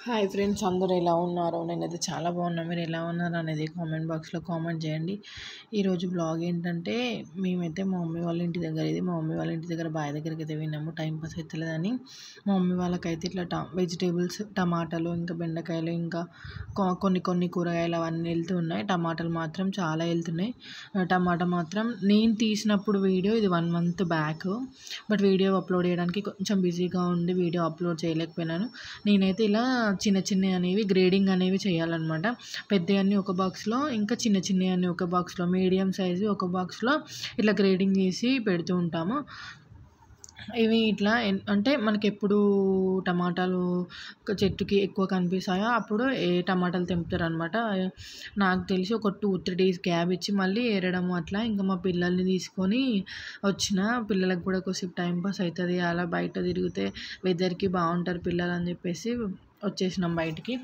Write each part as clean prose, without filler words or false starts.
Hi friends, అందరూ ఎలా ఉన్నారు? నేనైతే చాలా బాగున్నా. మీరు ఎలా ఉన్నారు అనేది కామెంట్ బాక్స్లో కామెంట్ చేయండి. ఈరోజు బ్లాగ్ ఏంటంటే, మేమైతే మా మమ్మీ వాళ్ళ ఇంటి దగ్గర, ఇది మా మమ్మీ వాళ్ళ ఇంటి దగ్గర బావి దగ్గరికి అయితే విన్నాము. టైంపాస్ అవుతలేదని మా మమ్మీ వాళ్ళకైతే ఇట్లా వెజిటేబుల్స్, టమాటాలు, ఇంకా బెండకాయలు, ఇంకా కొన్ని కూరగాయలు అవన్నీ వెళ్తూ ఉన్నాయి. టమాటాలు మాత్రం చాలా వెళ్తున్నాయి. టమాటా మాత్రం నేను తీసినప్పుడు వీడియో ఇది 1 month back, but video upload చేయడానికి కొంచెం బిజీగా ఉండి వీడియో అప్లోడ్ చేయలేకపోయినాను. నేనైతే ఇలా చిన్నవి అనేవి గ్రేడింగ్ అనేవి చేయాలన్నమాట. పెద్దవన్నీ ఒక బాక్స్లో, ఇంకా చిన్నవి ఒక బాక్స్లో, మీడియం సైజు ఒక బాక్స్లో ఇట్లా గ్రేడింగ్ చేసి పెడుతూ ఉంటాము. ఇవి ఇట్లా అంటే మనకి ఎప్పుడు టమాటాలు ఒక చెట్టుకి ఎక్కువ కనిపిస్తాయో అప్పుడు టమాటాలు తెంపుతారనమాట. నాకు తెలిసి ఒక 2-3 days గ్యాప్ ఇచ్చి మళ్ళీ ఏరడము అట్లా. ఇంకా మా పిల్లల్ని తీసుకొని వచ్చిన, పిల్లలకు కూడా కొద్దిసేపు టైంపాస్ అవుతుంది, అలా బయట తిరిగితే వెదర్కి బాగుంటారు పిల్లలు అని చెప్పేసి వచ్చేసినాం బయటికి.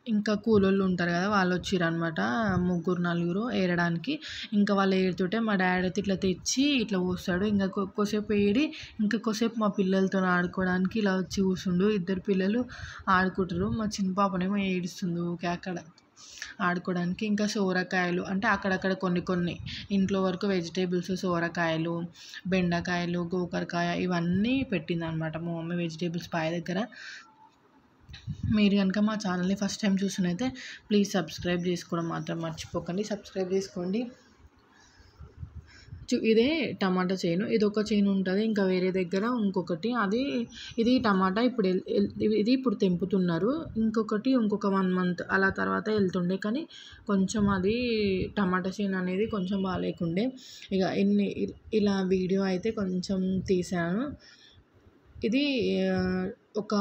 ఇంకా కూలోళ్ళు ఉంటారు కదా, వాళ్ళు వచ్చిరనమాట, 3-4 ఏరడానికి. ఇంకా వాళ్ళు ఏరుతుంటే మా డాడీ అయితే ఇట్లా తెచ్చి ఇట్లా పోస్తాడు. ఇంకా కొద్దిసేపు ఏరి ఇంకా కొద్దిసేపు మా పిల్లలతో ఆడుకోవడానికి ఇలా వచ్చి కూర్చుండు. 2 పిల్లలు ఆడుకుంటారు. మా చిన్న పాపనేమో ఏడుస్తుంది ఊకే అక్కడ ఆడుకోవడానికి. ఇంకా సోరకాయలు అంటే అక్కడక్కడ కొన్ని ఇంట్లో వరకు వెజిటేబుల్స్, సోరకాయలు, బెండకాయలు, గోకరకాయ ఇవన్నీ పెట్టిందనమాట మా మమ్మీ వెజిటేబుల్స్ బావి దగ్గర. మీరు కనుక మా ఛానల్ని ఫస్ట్ టైం చూసినైతే ప్లీజ్ సబ్స్క్రైబ్ చేసుకోవడం మాత్రం మర్చిపోకండి. సబ్స్క్రైబ్ చేసుకోండి. ఇదే టమాటా చేను, ఇది ఒక చేను ఉంటుంది. ఇంకా వేరే దగ్గర ఇంకొకటి, ఇది టమాటా ఇది ఇప్పుడు తెంపుతున్నారు. ఇంకొక 1 month అలా తర్వాత వెళ్తుండే, కానీ కొంచెం అది టమాటా చేను అనేది కొంచెం బాగాలేకుండే. ఇక ఇలా వీడియో అయితే కొంచెం తీసాను. ఇది ఒక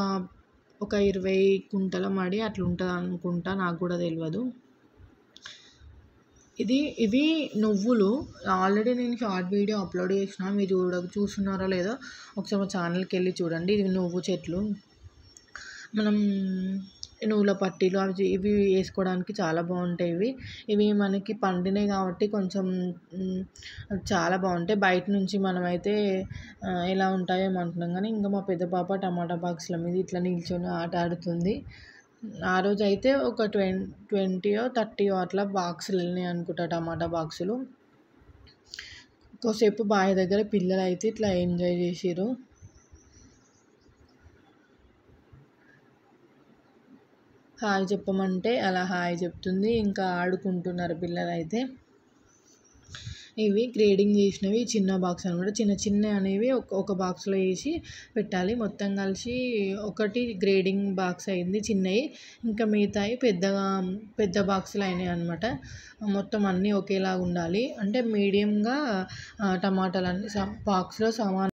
20 కుంటల మడి అట్లా ఉంటుంది అనుకుంటా, నాకు కూడా తెలియదు. ఇవి నువ్వులు. ఆల్రెడీ నేను షార్ట్ వీడియో అప్లోడ్ చేసిన, మీరు చూస్తున్నారో లేదో ఒకసారి మా ఛానల్కి వెళ్ళి చూడండి. ఇవి నువ్వు చెట్లు. మనం నువ్వుల పట్టీలు ఇవి వేసుకోవడానికి చాలా బాగుంటాయి. ఇవి మనకి పండినాయి కాబట్టి కొంచెం చాలా బాగుంటాయి. బయట నుంచి మనమైతే ఎలా ఉంటాయో అనుకుంటున్నాం, కానీ ఇంకా మా పెద్ద పాప టమాటా బాక్స్ల మీద ఇట్లా నిల్చొని ఆట ఆడుతుంది. ఆ రోజు అయితే ఒక 20-30 అట్లా బాక్సులు వెళ్ళినాయి అనుకుంటా, టమాటా బాక్సులు. కొద్దిసేపు బావి దగ్గర పిల్లలు అయితే ఇట్లా ఎంజాయ్ చేసిర్రు. హాయ్ చెప్పమంటే అలా హాయ్ చెప్తుంది. ఇంకా ఆడుకుంటున్నారు పిల్లలు అయితే. ఇవి గ్రేడింగ్ చేసినవి చిన్న బాక్స్ అనమాట. చిన్న అనేవి ఒక బాక్స్లో వేసి పెట్టాలి. మొత్తం కలిసి ఒకటి గ్రేడింగ్ బాక్స్ అయింది చిన్నవి, ఇంకా మిగతాయి పెద్ద బాక్సులు అయినాయి అనమాట. మొత్తం అన్నీ ఒకేలాగా ఉండాలి, అంటే మీడియంగా టమాటాలు అన్నీ బాక్స్లో సమానం